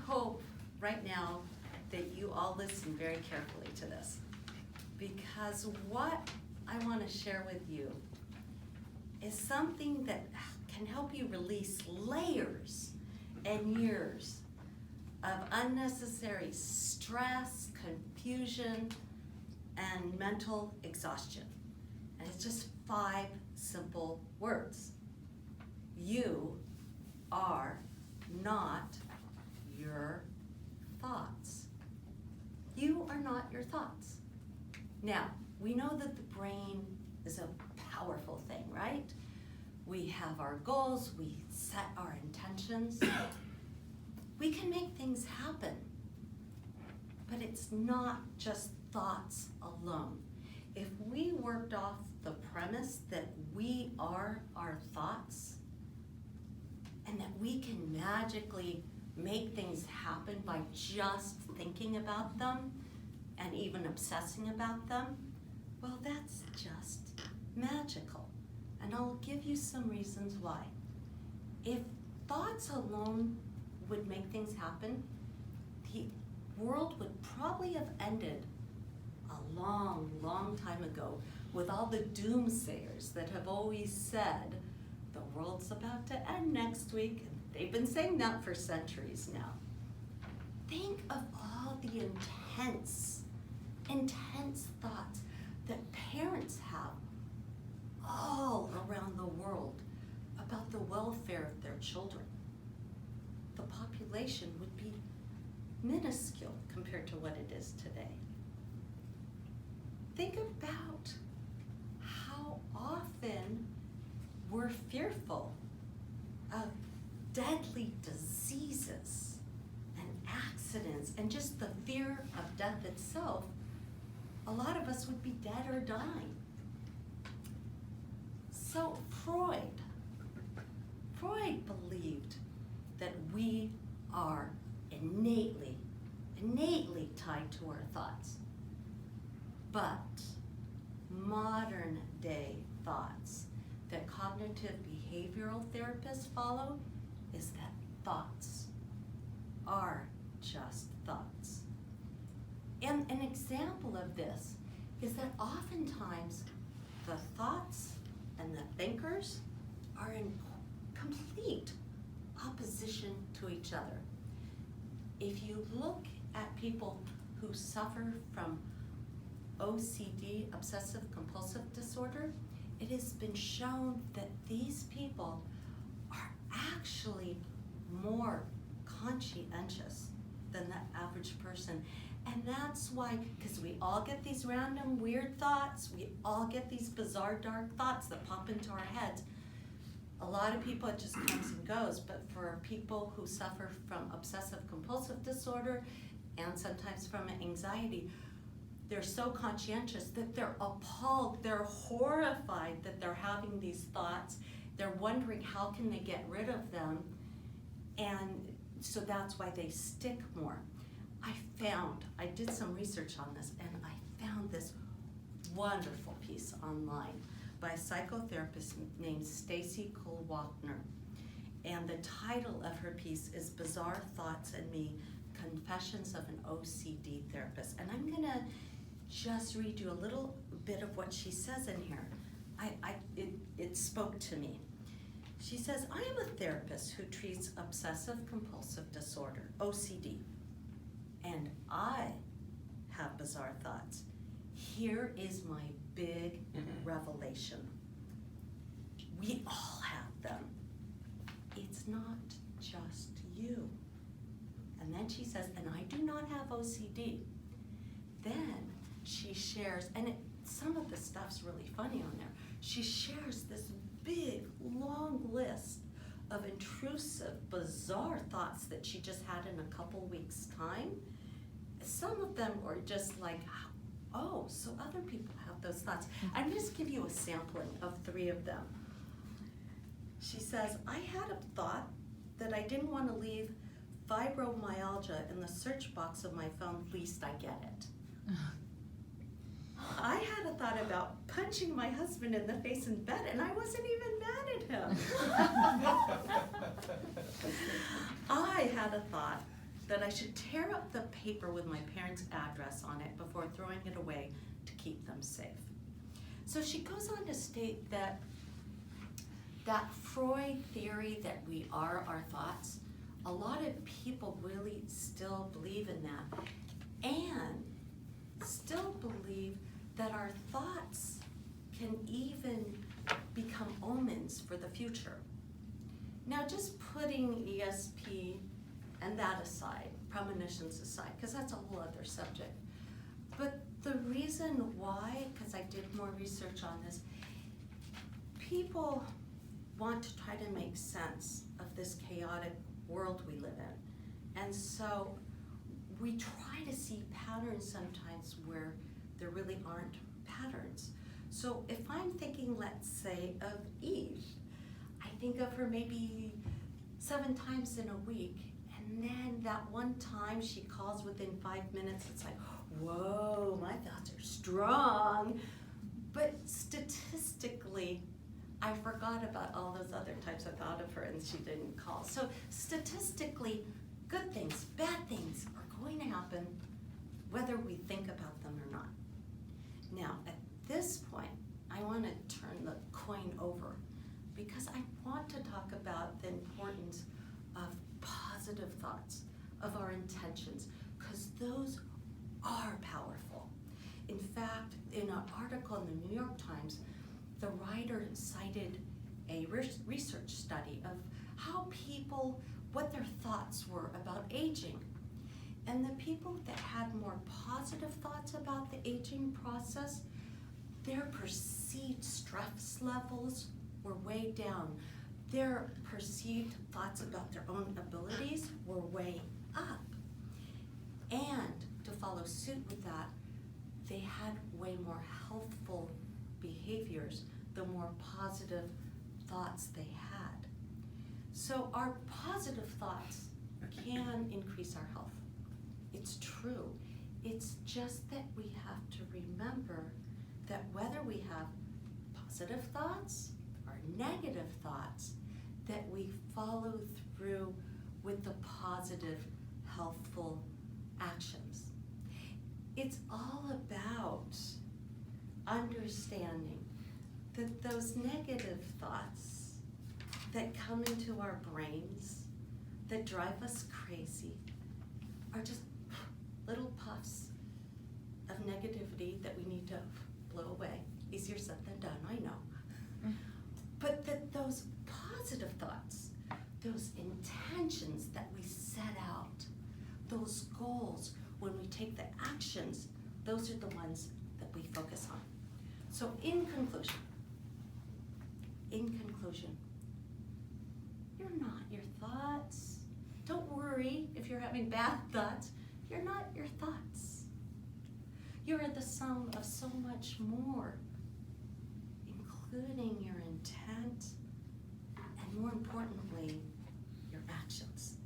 hope right now that you all listen very carefully to this, because what I want to share with you is something that can help you release layers and years of unnecessary stress, confusion, and mental exhaustion. And it's just 5 simple words. You are not your thoughts. You are not your thoughts. Now, we know that the brain is a powerful thing, right? We have our goals, we set our intentions. We can make things happen, but it's not just thoughts alone. If we worked off the premise that we are our thoughts and that we can magically make things happen by just thinking about them and even obsessing about them, well, that's just magical. And I'll give you some reasons why. If thoughts alone would make things happen, the world would probably have ended a long, long time ago with all the doomsayers that have always said the world's about to end next week. And they've been saying that for centuries now. Think of all the intense thoughts that parents have all around the world about the welfare of their children. The population would be minuscule compared to what it is today. Think about how often we're fearful of deadly diseases and accidents and just the fear of death itself. A lot of us would be dead or dying. So Freud believed that we are innately tied to our thoughts. But modern day thoughts that cognitive behavioral therapists follow is that thoughts are just thoughts. And an example of this is that oftentimes the thoughts and the thinkers are in complete opposition to each other. If you look at people who suffer from OCD, obsessive compulsive disorder, it has been shown that these people are actually more conscientious than the average person. And that's why, because we all get these random weird thoughts, we all get these bizarre dark thoughts that pop into our heads. A lot of people, it just comes and goes, but for people who suffer from obsessive compulsive disorder and sometimes from anxiety, they're so conscientious that they're appalled, they're horrified that they're having these thoughts. They're wondering how can they get rid of them, and so that's why they stick more. I did some research on this, and I found this wonderful piece online by a psychotherapist named Stacy Kulwachner. And the title of her piece is Bizarre Thoughts and Me, Confessions of an OCD Therapist. And I'm gonna just read you a little bit of what she says in here. It spoke to me. She says, I am a therapist who treats obsessive compulsive disorder, OCD, and I have bizarre thoughts. Here is my big revelation. We all have them. It's not just you. And then she says, and I do not have OCD. Then she shares, and some of the stuff's really funny on there. She shares this big, long list of intrusive, bizarre thoughts that she just had in a couple weeks' time. Some of them were just like, oh, so other people have those thoughts. I'm just give you a sampling of 3 of them. She says, I had a thought that I didn't want to leave fibromyalgia in the search box of my phone, least I get it. I had a thought about punching my husband in the face in bed, and I wasn't even mad at him. I had a thought that I should tear up the paper with my parents' address on it before throwing it away to keep them safe. So she goes on to state that Freud theory that we are our thoughts, a lot of people really still believe in that, and still believe that our thoughts can even become omens for the future. Now, just putting ESP and that aside, premonitions aside, because that's a whole other subject. But the reason why, because I did more research on this, people want to try to make sense of this chaotic world we live in. And so we try to see patterns sometimes where there really aren't patterns. So if I'm thinking, let's say, of Eve, I think of her maybe 7 times in a week, and then that one time she calls within 5 minutes, it's like, whoa, my thoughts are strong. But statistically, I forgot about all those other times I thought of her and she didn't call. So statistically, good things, bad things are going to happen whether we think about them or not. Now, at this point, I want to turn the coin over because I want to talk about the importance of positive thoughts, of our intentions, because those are powerful. In fact, in an article in the New York Times, the writer cited a research study of how people, what their thoughts were about aging. And the people that had more positive thoughts about the aging process, their perceived stress levels were way down. Their perceived thoughts about their own abilities were way up. And to follow suit with that, they had way more healthful behaviors the more positive thoughts they had. So our positive thoughts can increase our health. It's true. It's just that we have to remember that whether we have positive thoughts or negative thoughts, that we follow through with the positive, healthful actions. It's all about understanding that those negative thoughts that come into our brains that drive us crazy are just little puffs of negativity that we need to blow away. Easier said than done, I know. But that those positive thoughts, those intentions that we set out, those goals, when we take the actions, those are the ones that we focus on. So in conclusion, you're not your thoughts. Don't worry if you're having bad thoughts. You're not your thoughts. You are the sum of so much more, including your intent and, more importantly, your actions.